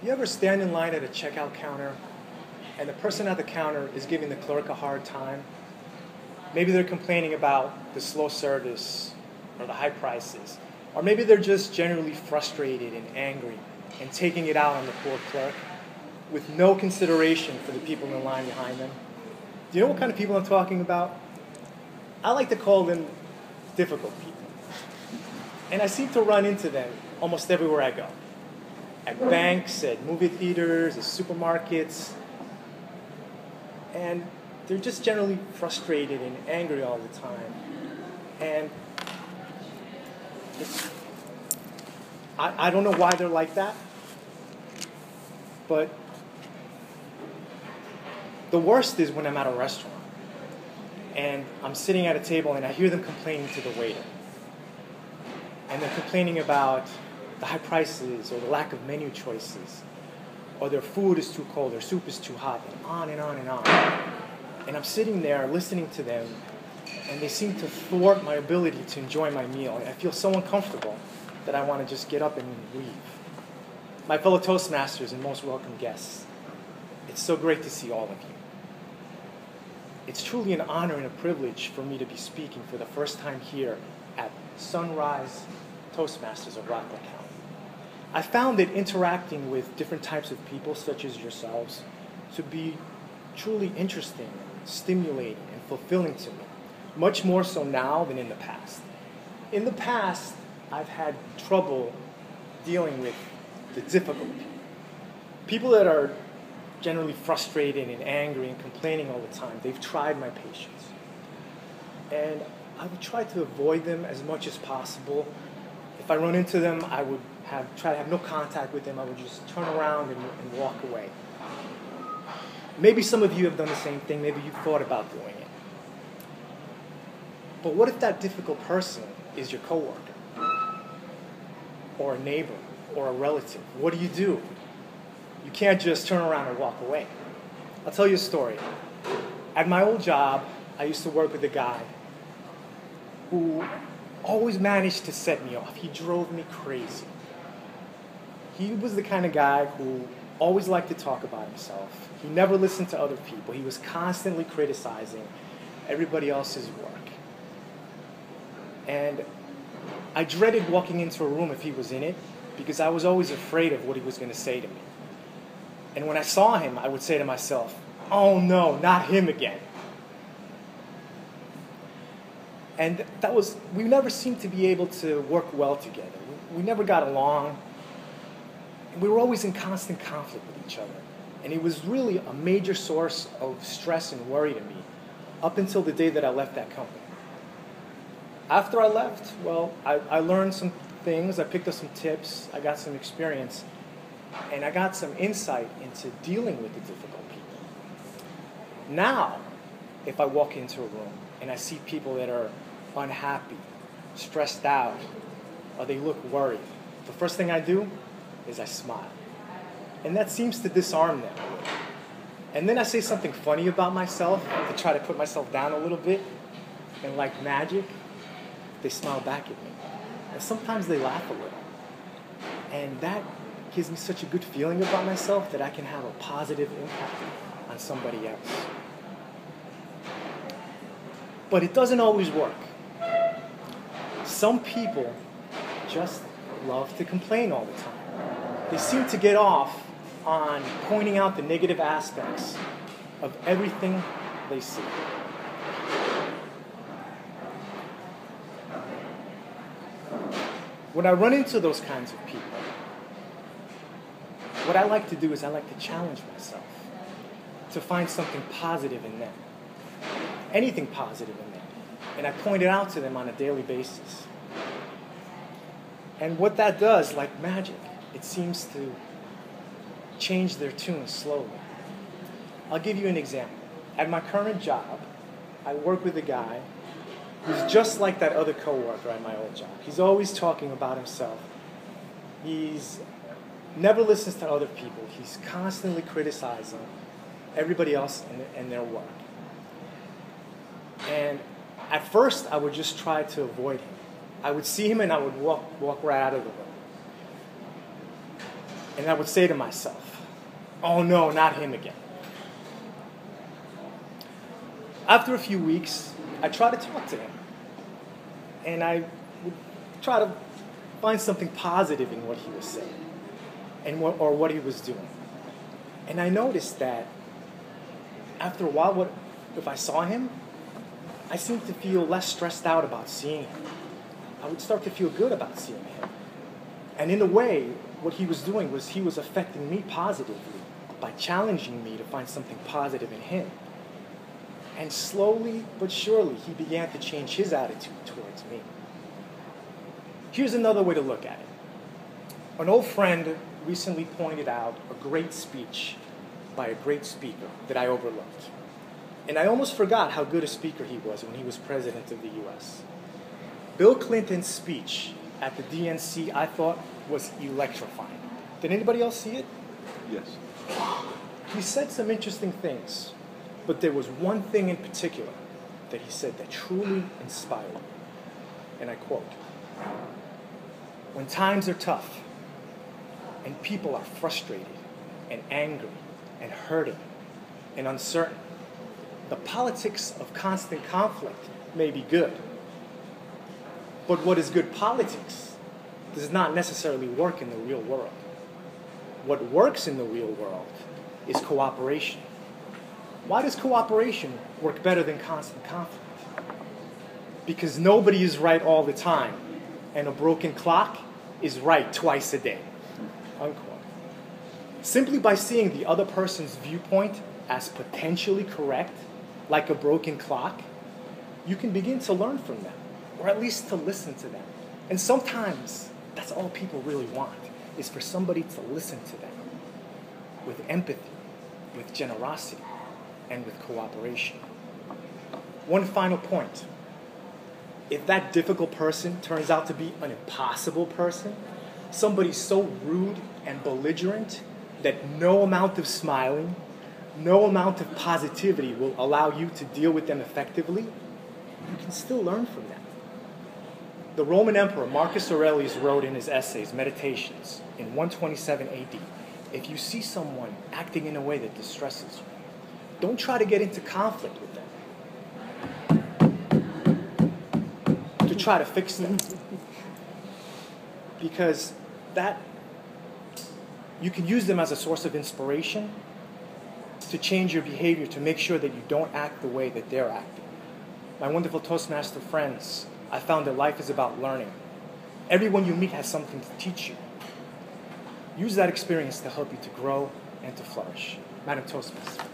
You ever stand in line at a checkout counter and the person at the counter is giving the clerk a hard time? Maybe they're complaining about the slow service or the high prices. Or maybe they're just generally frustrated and angry and taking it out on the poor clerk with no consideration for the people in line behind them. Do you know what kind of people I'm talking about? I like to call them difficult people. And I seem to run into them almost everywhere I go. At banks, at movie theaters, at supermarkets. And they're just generally frustrated and angry all the time. And I don't know why they're like that, but the worst is when I'm at a restaurant and I'm sitting at a table and I hear them complaining to the waiter. And they're complaining about the high prices or the lack of menu choices, or their food is too cold, their soup is too hot, and on and on and on. And I'm sitting there listening to them, and they seem to thwart my ability to enjoy my meal. And I feel so uncomfortable that I want to just get up and leave. My fellow Toastmasters and most welcome guests, it's so great to see all of you. It's truly an honor and a privilege for me to be speaking for the first time here at Sunrise Toastmasters of Rockland County. I found that interacting with different types of people, such as yourselves, to be truly interesting, stimulating, and fulfilling to me, much more so now than in the past. In the past, I've had trouble dealing with the difficult people. People that are generally frustrated and angry and complaining all the time. They've tried my patience. And I would try to avoid them as much as possible. If I run into them, I would try to have no contact with them. I would just turn around and walk away. Maybe some of you have done the same thing. Maybe you've thought about doing it. But what if that difficult person is your coworker, or a neighbor, or a relative? What do? You can't just turn around and walk away. I'll tell you a story. At my old job, I used to work with a guy who always managed to set me off. He drove me crazy. He was the kind of guy who always liked to talk about himself. He never listened to other people. He was constantly criticizing everybody else's work. And I dreaded walking into a room if he was in it because I was always afraid of what he was going to say to me. And when I saw him, I would say to myself, oh no, not him again. And we never seemed to be able to work well together. We never got along. And we were always in constant conflict with each other. And it was really a major source of stress and worry to me up until the day that I left that company. After I left, well, I learned some things. I picked up some tips. I got some experience. And I got some insight into dealing with the difficult people. Now, if I walk into a room and I see people that are unhappy, stressed out, or they look worried, the first thing I do is I smile. And that seems to disarm them. And then I say something funny about myself to try to put myself down a little bit. And like magic, they smile back at me. And sometimes they laugh a little. And that gives me such a good feeling about myself that I can have a positive impact on somebody else. But it doesn't always work. Some people just love to complain all the time. They seem to get off on pointing out the negative aspects of everything they see. When I run into those kinds of people, what I like to do is I like to challenge myself to find something positive in them, anything positive in them, and I point it out to them on a daily basis. And what that does, like magic, it seems to change their tune slowly. I'll give you an example. At my current job, I work with a guy who's just like that other coworker at my old job. He's always talking about himself. He's never listens to other people. He's constantly criticizing everybody else and their work. And at first, I would just try to avoid him. I would see him and I would walk right out of the room. And I would say to myself, oh no, not him again. After a few weeks, I tried to talk to him. And I would try to find something positive in what he was saying or what he was doing. And I noticed that after a while, if I saw him, I seemed to feel less stressed out about seeing him. I would start to feel good about seeing him. And in a way, what he was doing was he was affecting me positively by challenging me to find something positive in him. And slowly but surely, he began to change his attitude towards me. Here's another way to look at it. An old friend recently pointed out a great speech by a great speaker that I overlooked. And I almost forgot how good a speaker he was when he was president of the US. Bill Clinton's speech at the DNC, I thought, was electrifying. Did anybody else see it? Yes. He said some interesting things, but there was one thing in particular that he said that truly inspired me. And I quote, "When times are tough and people are frustrated and angry and hurting and uncertain, the politics of constant conflict may be good. But what is good politics does not necessarily work in the real world. What works in the real world is cooperation. Why does cooperation work better than constant conflict? Because nobody is right all the time, and a broken clock is right twice a day." Unquote. Simply by seeing the other person's viewpoint as potentially correct, like a broken clock, you can begin to learn from them, or at least to listen to them. And sometimes that's all people really want, is for somebody to listen to them with empathy, with generosity, and with cooperation. One final point. If that difficult person turns out to be an impossible person, somebody so rude and belligerent that no amount of smiling, no amount of positivity will allow you to deal with them effectively, you can still learn from them. The Roman Emperor Marcus Aurelius wrote in his essays, Meditations, in 127 AD, if you see someone acting in a way that distresses you, don't try to get into conflict with them to try to fix them. Because you can use them as a source of inspiration to change your behavior, to make sure that you don't act the way that they're acting. My wonderful Toastmaster friends, I found that life is about learning. Everyone you meet has something to teach you. Use that experience to help you to grow and to flourish. Madam Toastmaster.